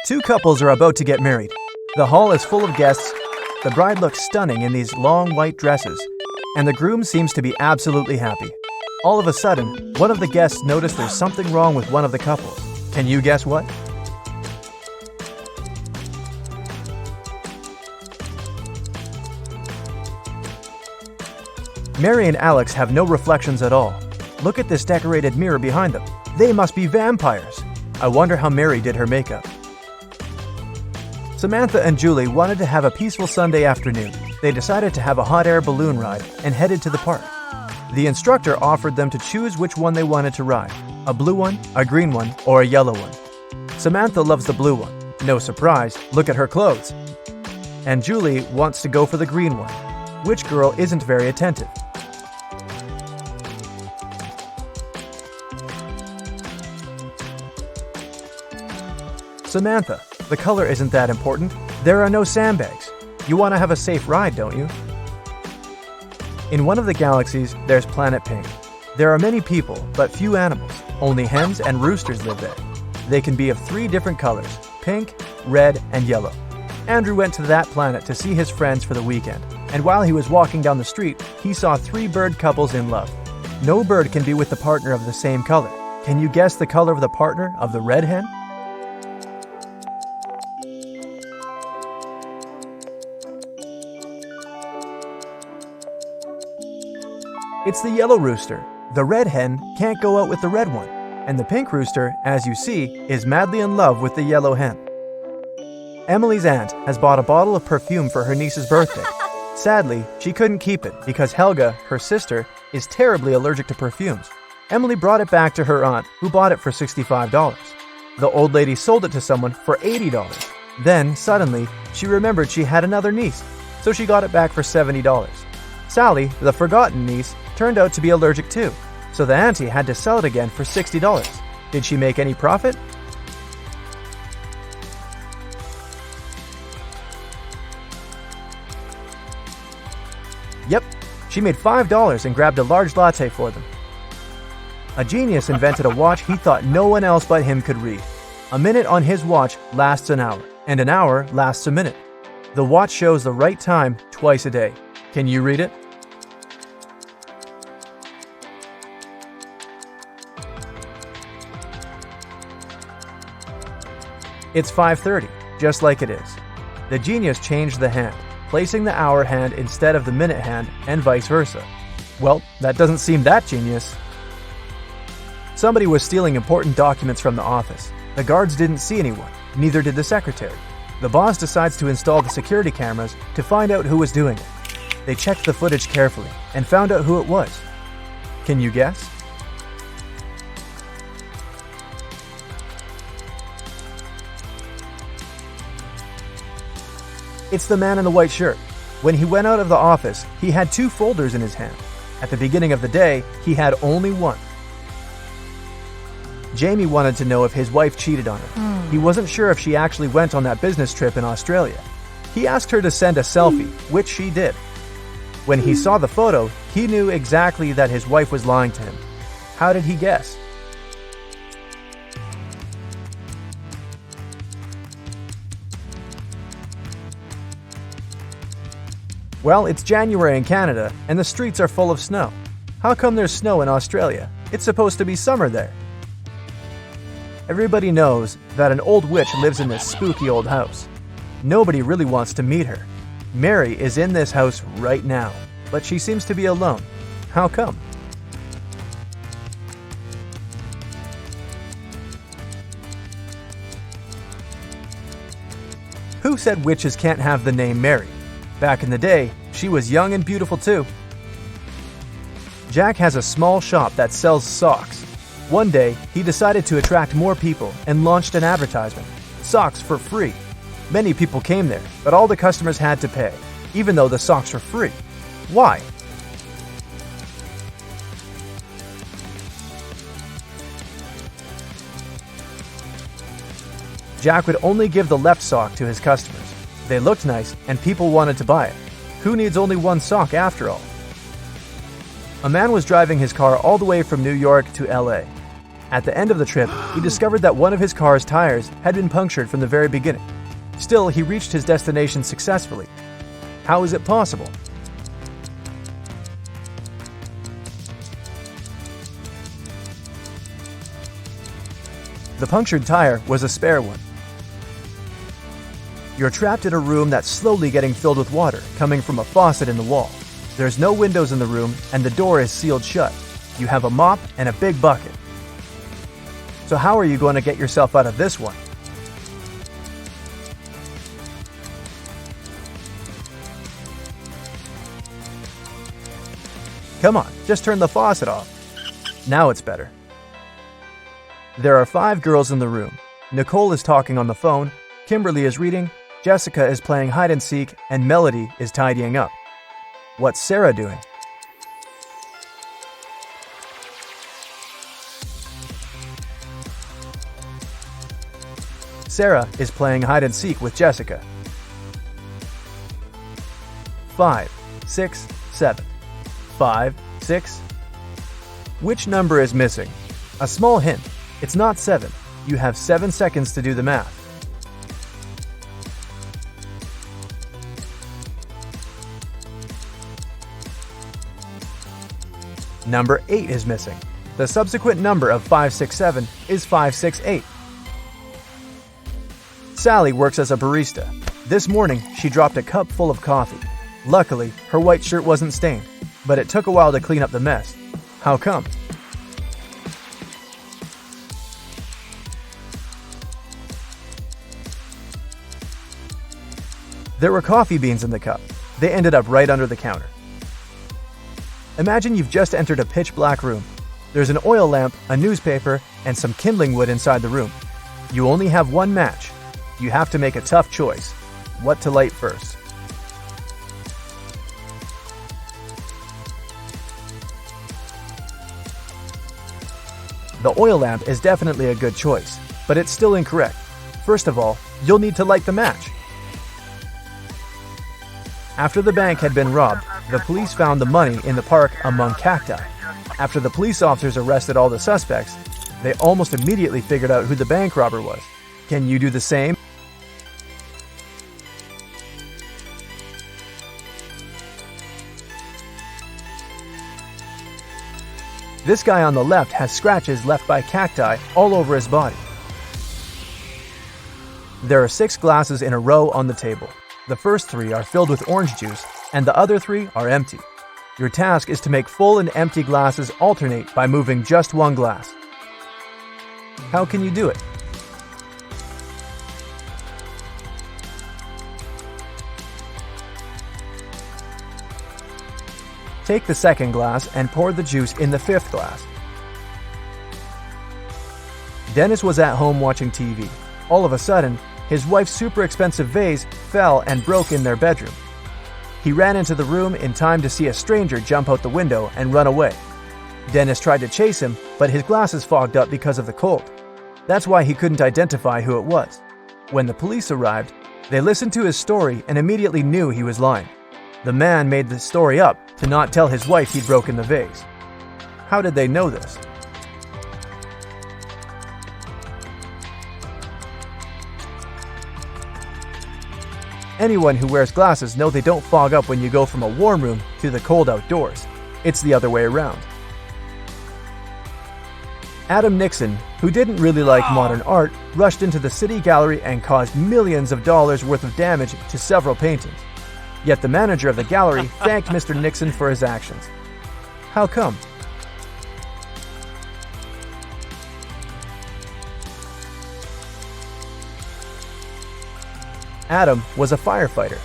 Two couples are about to get married. The hall is full of guests. The bride looks stunning in these long white dresses, and the groom seems to be absolutely happy. All of a sudden, one of the guests noticed there's something wrong with one of the couples. Can you guess what? Mary and Alex have no reflections at all. Look at this decorated mirror behind them. They must be vampires. I wonder how Mary did her makeup. Samantha and Julie wanted to have a peaceful Sunday afternoon. They decided to have a hot air balloon ride and headed to the park. The instructor offered them to choose which one they wanted to ride, a blue one, a green one, or a yellow one. Samantha loves the blue one. No surprise, look at her clothes. And Julie wants to go for the green one. Which girl isn't very attentive? Samantha, the color isn't that important. There are no sandbags. You want to have a safe ride, don't you? In one of the galaxies, there's Planet Pink. There are many people, but few animals. Only hens and roosters live there. They can be of 3 different colors: pink, red, and yellow. Andrew went to that planet to see his friends for the weekend, and while he was walking down the street, he saw 3 bird couples in love. No bird can be with the partner of the same color. Can you guess the color of the partner of the red hen? It's the yellow rooster. The red hen can't go out with the red one, and the pink rooster, as you see, is madly in love with the yellow hen. Emily's aunt has bought a bottle of perfume for her niece's birthday. Sadly, she couldn't keep it because Helga, her sister, is terribly allergic to perfumes. Emily brought it back to her aunt, who bought it for $65. The old lady sold it to someone for $80. Then, suddenly, she remembered she had another niece, so she got it back for $70. Sally, the forgotten niece, turned out to be allergic too, so the auntie had to sell it again for $60. Did she make any profit? Yep, she made $5 and grabbed a large latte for them. A genius invented a watch he thought no one else but him could read. A minute on his watch lasts an hour, and an hour lasts a minute. The watch shows the right time twice a day. Can you read it? It's 5:30, just like it is. The genius changed the hand, placing the hour hand instead of the minute hand, and vice versa. Well, that doesn't seem that genius. Somebody was stealing important documents from the office. The guards didn't see anyone, neither did the secretary. The boss decides to install the security cameras to find out who was doing it. They checked the footage carefully and found out who it was. Can you guess? It's the man in the white shirt. When he went out of the office, he had 2 folders in his hand. At the beginning of the day, he had only one. Jamie wanted to know if his wife cheated on him. He wasn't sure if she actually went on that business trip in Australia. He asked her to send a selfie, which she did. When he saw the photo, he knew exactly that his wife was lying to him. How did he guess? Well, it's January in Canada, and the streets are full of snow. How come there's snow in Australia? It's supposed to be summer there. Everybody knows that an old witch lives in this spooky old house. Nobody really wants to meet her. Mary is in this house right now, but she seems to be alone. How come? Who said witches can't have the name Mary? Back in the day, she was young and beautiful too. Jack has a small shop that sells socks. One day, he decided to attract more people and launched an advertisement. Socks for free. Many people came there, but all the customers had to pay, even though the socks were free. Why? Jack would only give the left sock to his customers. They looked nice, and people wanted to buy it. Who needs only one sock after all? A man was driving his car all the way from New York to LA. At the end of the trip, he discovered that one of his car's tires had been punctured from the very beginning. Still, he reached his destination successfully. How is it possible? The punctured tire was a spare one. You're trapped in a room that's slowly getting filled with water coming from a faucet in the wall. There's no windows in the room and the door is sealed shut. You have a mop and a big bucket. So how are you going to get yourself out of this one? Come on, just turn the faucet off. Now it's better. There are 5 girls in the room. Nicole is talking on the phone, Kimberly is reading, Jessica is playing hide and seek, and Melody is tidying up. What's Sarah doing? Sarah is playing hide and seek with Jessica. 5, 6, 7. 5, 6. Which number is missing? A small hint. It's not 7. You have 7 seconds to do the math. Number 8 is missing. The subsequent number of 567 is 568. Sally works as a barista. This morning, she dropped a cup full of coffee. Luckily, her white shirt wasn't stained, but it took a while to clean up the mess. How come? There were coffee beans in the cup. They ended up right under the counter. Imagine you've just entered a pitch-black room. There's an oil lamp, a newspaper, and some kindling wood inside the room. You only have one match. You have to make a tough choice. What to light first? The oil lamp is definitely a good choice, but it's still incorrect. First of all, you'll need to light the match. After the bank had been robbed, the police found the money in the park among cacti. After the police officers arrested all the suspects, they almost immediately figured out who the bank robber was. Can you do the same? This guy on the left has scratches left by cacti all over his body. There are 6 glasses in a row on the table. The first 3 are filled with orange juice, and the other 3 are empty. Your task is to make full and empty glasses alternate by moving just one glass. How can you do it? Take the second glass and pour the juice in the 5th glass. Dennis was at home watching TV. All of a sudden, his wife's super expensive vase fell and broke in their bedroom. He ran into the room in time to see a stranger jump out the window and run away. Dennis tried to chase him, but his glasses fogged up because of the cold. That's why he couldn't identify who it was. When the police arrived, they listened to his story and immediately knew he was lying. The man made the story up to not tell his wife he'd broken the vase. How did they know this? Anyone who wears glasses know they don't fog up when you go from a warm room to the cold outdoors. It's the other way around. Adam Nixon, who didn't really like modern art, rushed into the city gallery and caused millions of dollars worth of damage to several paintings. Yet the manager of the gallery thanked Mr. Nixon for his actions. How come? Adam was a firefighter.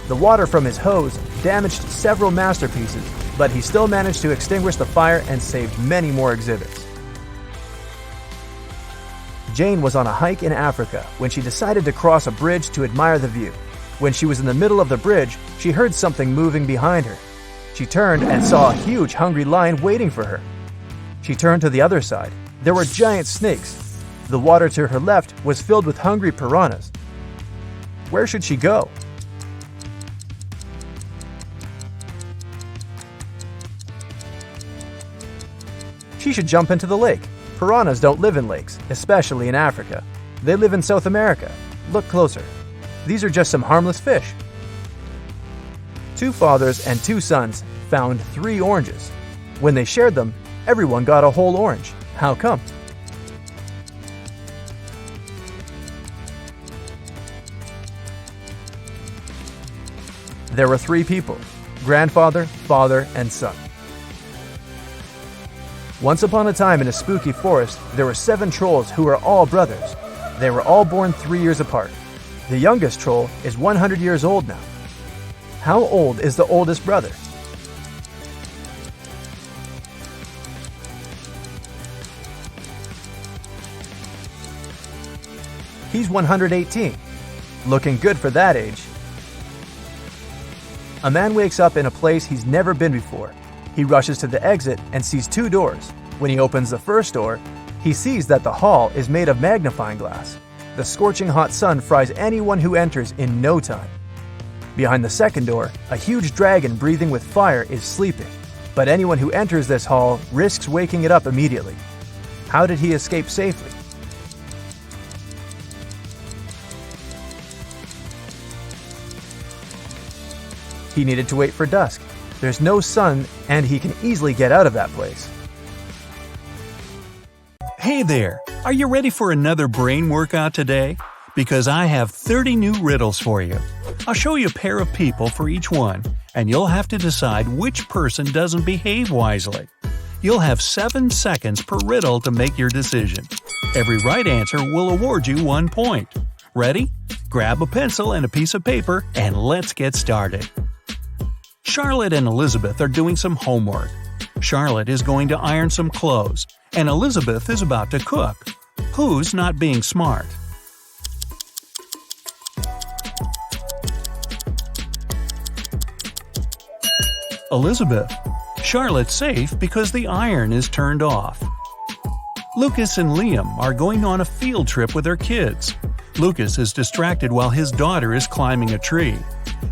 The water from his hose damaged several masterpieces, but he still managed to extinguish the fire and saved many more exhibits. Jane was on a hike in Africa when she decided to cross a bridge to admire the view. When she was in the middle of the bridge, she heard something moving behind her. She turned and saw a huge hungry lion waiting for her. She turned to the other side. There were giant snakes. The water to her left was filled with hungry piranhas. Where should she go? She should jump into the lake. Piranhas don't live in lakes, especially in Africa. They live in South America. Look closer. These are just some harmless fish. 2 fathers and 2 sons found 3 oranges. When they shared them, everyone got a whole orange. How come? There were 3 people: grandfather, father, and son. Once upon a time in a spooky forest, there were 7 trolls who were all brothers. They were all born 3 years apart. The youngest troll is 100 years old now. How old is the oldest brother? He's 118. Looking good for that age. A man wakes up in a place he's never been before. He rushes to the exit and sees 2 doors. When he opens the first door, he sees that the hall is made of magnifying glass. The scorching hot sun fries anyone who enters in no time. Behind the second door, a huge dragon breathing with fire is sleeping. But anyone who enters this hall risks waking it up immediately. How did he escape safely? He needed to wait for dusk. There's no sun, and he can easily get out of that place. Hey there! Are you ready for another brain workout today? Because I have 30 new riddles for you. I'll show you a pair of people for each one, and you'll have to decide which person doesn't behave wisely. You'll have 7 seconds per riddle to make your decision. Every right answer will award you 1 point. Ready? Grab a pencil and a piece of paper, and let's get started. Charlotte and Elizabeth are doing some homework. Charlotte is going to iron some clothes, and Elizabeth is about to cook. Who's not being smart? Elizabeth. Charlotte's safe because the iron is turned off. Lucas and Liam are going on a field trip with their kids. Lucas is distracted while his daughter is climbing a tree.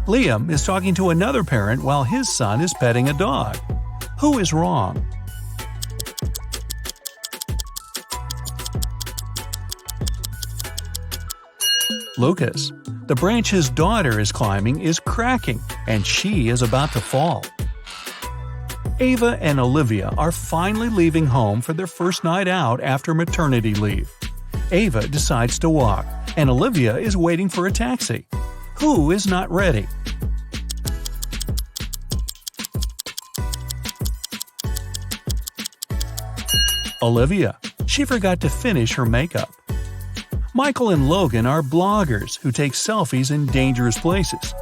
Liam is talking to another parent while his son is petting a dog. Who is wrong? Lucas. The branch his daughter is climbing is cracking, and she is about to fall. Ava and Olivia are finally leaving home for their first night out after maternity leave. Ava decides to walk, and Olivia is waiting for a taxi. Who is not ready? Olivia. She forgot to finish her makeup. Michael and Logan are bloggers who take selfies in dangerous places.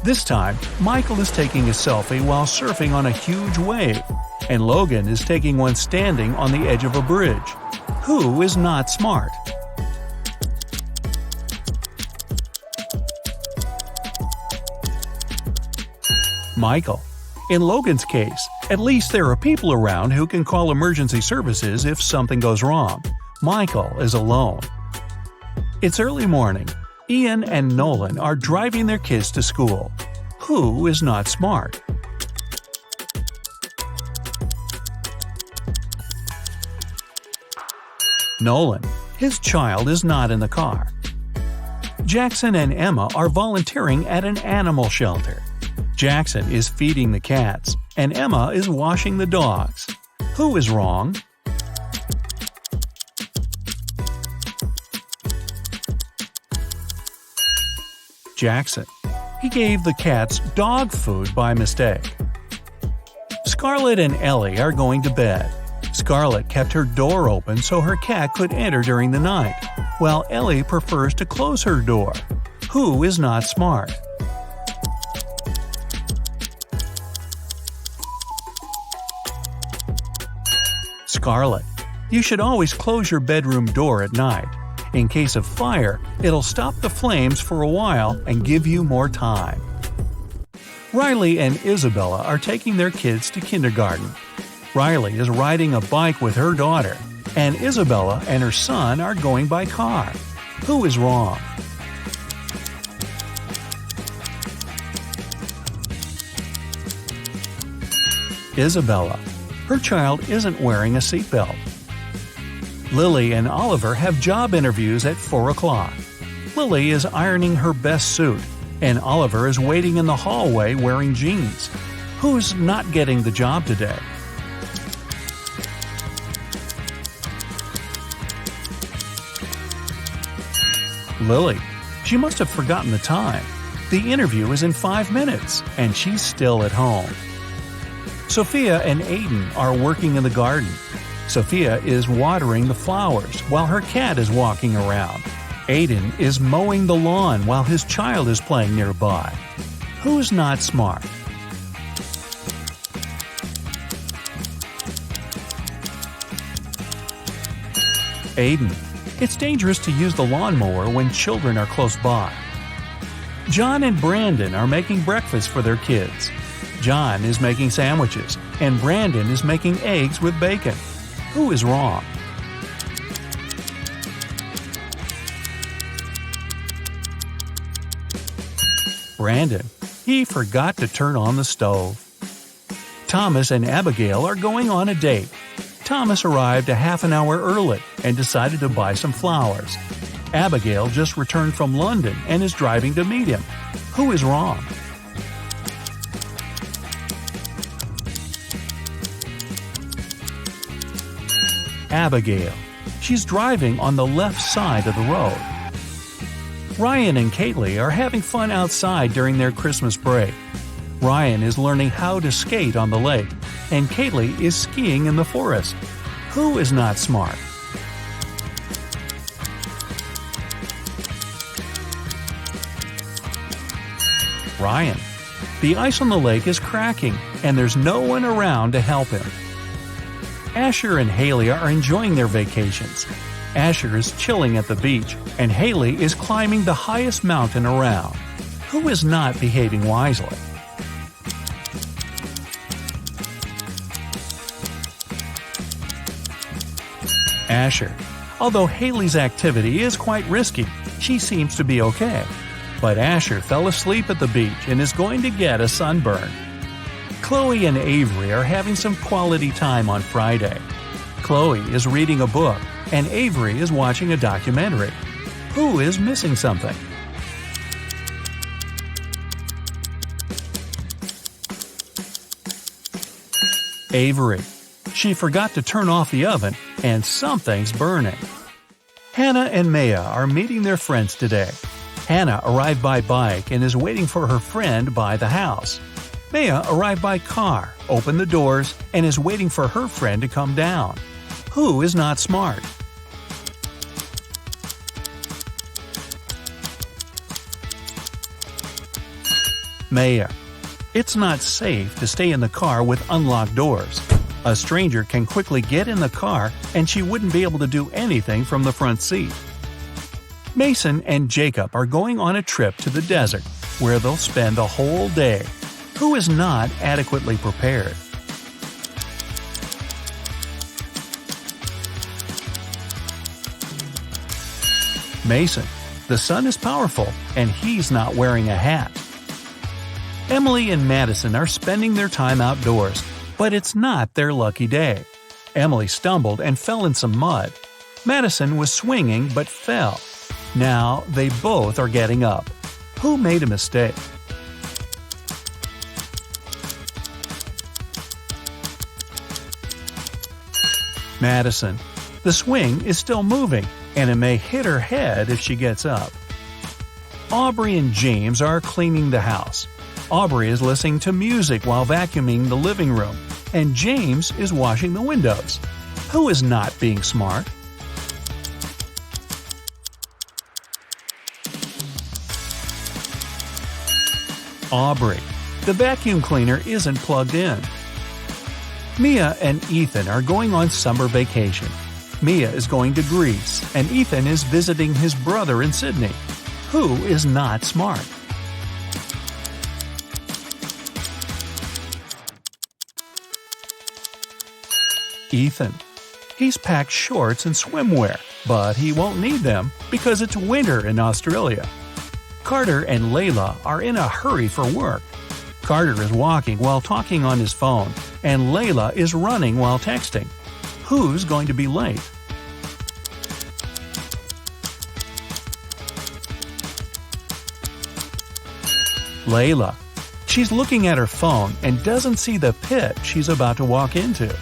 This time, Michael is taking a selfie while surfing on a huge wave, and Logan is taking one standing on the edge of a bridge. Who is not smart? Michael. In Logan's case, at least there are people around who can call emergency services if something goes wrong. Michael is alone. It's early morning. Ian and Nolan are driving their kids to school. Who is not smart? Nolan. His child is not in the car. Jackson and Emma are volunteering at an animal shelter. Jackson is feeding the cats, and Emma is washing the dogs. Who is wrong? Jackson. He gave the cats dog food by mistake. Scarlett and Ellie are going to bed. Scarlett kept her door open so her cat could enter during the night, while Ellie prefers to close her door. Who is not smart? Scarlett. You should always close your bedroom door at night. In case of fire, it'll stop the flames for a while and give you more time. Riley and Isabella are taking their kids to kindergarten. Riley is riding a bike with her daughter, and Isabella and her son are going by car. Who is wrong? Isabella. Her child isn't wearing a seatbelt. Lily and Oliver have job interviews at 4 o'clock. Lily is ironing her best suit, and Oliver is waiting in the hallway wearing jeans. Who's not getting the job today? Lily. She must have forgotten the time. The interview is in 5 minutes, and she's still at home. Sophia and Aiden are working in the garden. Sophia is watering the flowers while her cat is walking around. Aiden is mowing the lawn while his child is playing nearby. Who's not smart? Aiden. It's dangerous to use the lawnmower when children are close by. John and Brandon are making breakfast for their kids. John is making sandwiches, and Brandon is making eggs with bacon. Who is wrong? Brandon. He forgot to turn on the stove. Thomas and Abigail are going on a date. Thomas arrived a half an hour early and decided to buy some flowers. Abigail just returned from London and is driving to meet him. Who is wrong? Abigail. She's driving on the left side of the road. Ryan and Kaylee are having fun outside during their Christmas break. Ryan is learning how to skate on the lake, and Kaylee is skiing in the forest. Who is not smart? Ryan. The ice on the lake is cracking, and there's no one around to help him. Asher and Haley are enjoying their vacations. Asher is chilling at the beach, and Haley is climbing the highest mountain around. Who is not behaving wisely? Asher. Although Haley's activity is quite risky, she seems to be okay. But Asher fell asleep at the beach and is going to get a sunburn. Chloe and Avery are having some quality time on Friday. Chloe is reading a book, and Avery is watching a documentary. Who is missing something? Avery. She forgot to turn off the oven, and something's burning. Hannah and Maya are meeting their friends today. Hannah arrived by bike and is waiting for her friend by the house. Maya arrived by car, opened the doors, and is waiting for her friend to come down. Who is not smart? Maya. It's not safe to stay in the car with unlocked doors. A stranger can quickly get in the car and she wouldn't be able to do anything from the front seat. Mason and Jacob are going on a trip to the desert where they'll spend the whole day. Who is not adequately prepared? Mason. The sun is powerful and he's not wearing a hat. Emily and Madison are spending their time outdoors, but it's not their lucky day. Emily stumbled and fell in some mud. Madison was swinging but fell. Now they both are getting up. Who made a mistake? Madison. The swing is still moving, and it may hit her head if she gets up. Aubrey and James are cleaning the house. Aubrey is listening to music while vacuuming the living room, and James is washing the windows. Who is not being smart? Aubrey. The vacuum cleaner isn't plugged in. Mia and Ethan are going on summer vacation. Mia is going to Greece, and Ethan is visiting his brother in Sydney. Who is not smart? Ethan. He's packed shorts and swimwear, but he won't need them because it's winter in Australia. Carter and Layla are in a hurry for work. Carter is walking while talking on his phone, and Layla is running while texting. Who's going to be late? Layla. She's looking at her phone and doesn't see the pit she's about to walk into.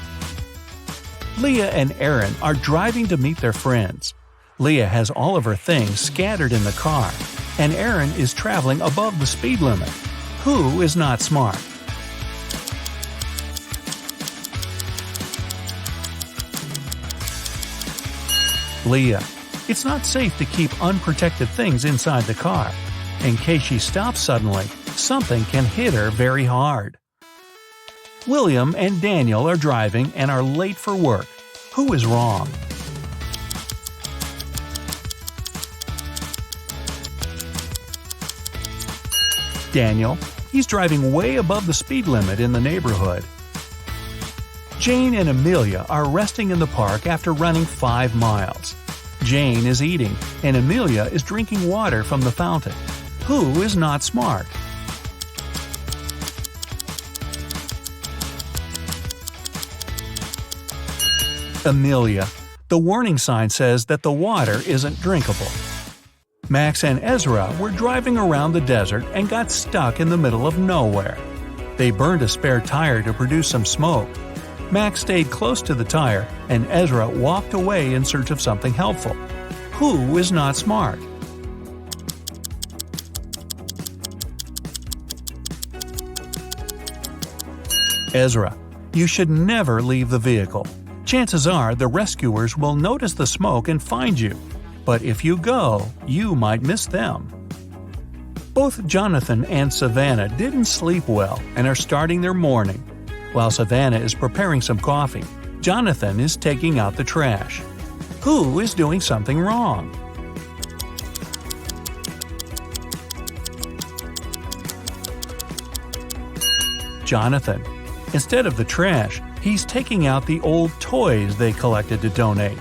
Leah and Aaron are driving to meet their friends. Leah has all of her things scattered in the car, and Aaron is traveling above the speed limit. Who is not smart? Leah. It's not safe to keep unprotected things inside the car. In case she stops suddenly, something can hit her very hard. William and Daniel are driving and are late for work. Who is wrong? Daniel. He's driving way above the speed limit in the neighborhood. Jane and Amelia are resting in the park after running 5 miles. Jane is eating, and Amelia is drinking water from the fountain. Who is not smart? Amelia. The warning sign says that the water isn't drinkable. Max and Ezra were driving around the desert and got stuck in the middle of nowhere. They burned a spare tire to produce some smoke. Max stayed close to the tire, and Ezra walked away in search of something helpful. Who is not smart? Ezra. You should never leave the vehicle. Chances are the rescuers will notice the smoke and find you. But if you go, you might miss them. Both Jonathan and Savannah didn't sleep well and are starting their morning. While Savannah is preparing some coffee, Jonathan is taking out the trash. Who is doing something wrong? Jonathan. Instead of the trash, he's taking out the old toys they collected to donate.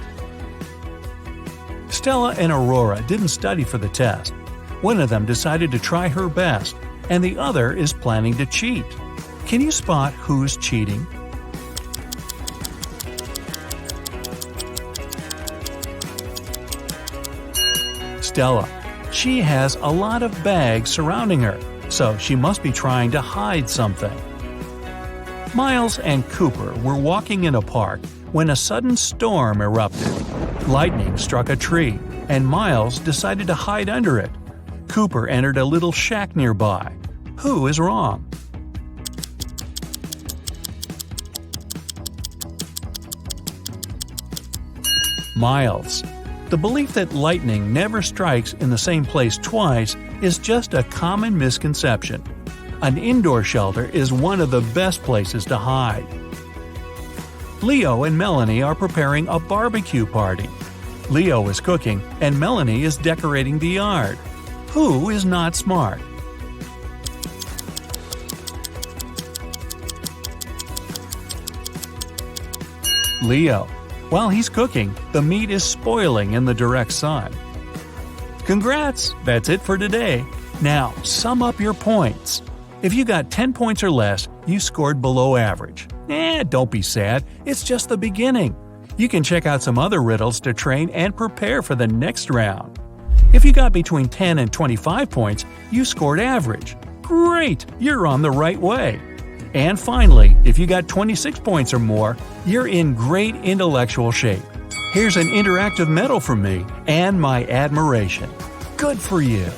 Stella and Aurora didn't study for the test. One of them decided to try her best, and the other is planning to cheat. Can you spot who's cheating? Stella. She has a lot of bags surrounding her, so she must be trying to hide something. Miles and Cooper were walking in a park when a sudden storm erupted. Lightning struck a tree, and Miles decided to hide under it. Cooper entered a little shack nearby. Who is wrong? Miles. The belief that lightning never strikes in the same place twice is just a common misconception. An indoor shelter is one of the best places to hide. Leo and Melanie are preparing a barbecue party. Leo is cooking, and Melanie is decorating the yard. Who is not smart? Leo. While he's cooking, the meat is spoiling in the direct sun. Congrats! That's it for today. Now, sum up your points. If you got 10 points or less, you scored below average. Don't be sad, it's just the beginning. You can check out some other riddles to train and prepare for the next round. If you got between 10 and 25 points, you scored average. Great! You're on the right way. And finally, if you got 26 points or more, you're in great intellectual shape. Here's an interactive medal from me and my admiration. Good for you!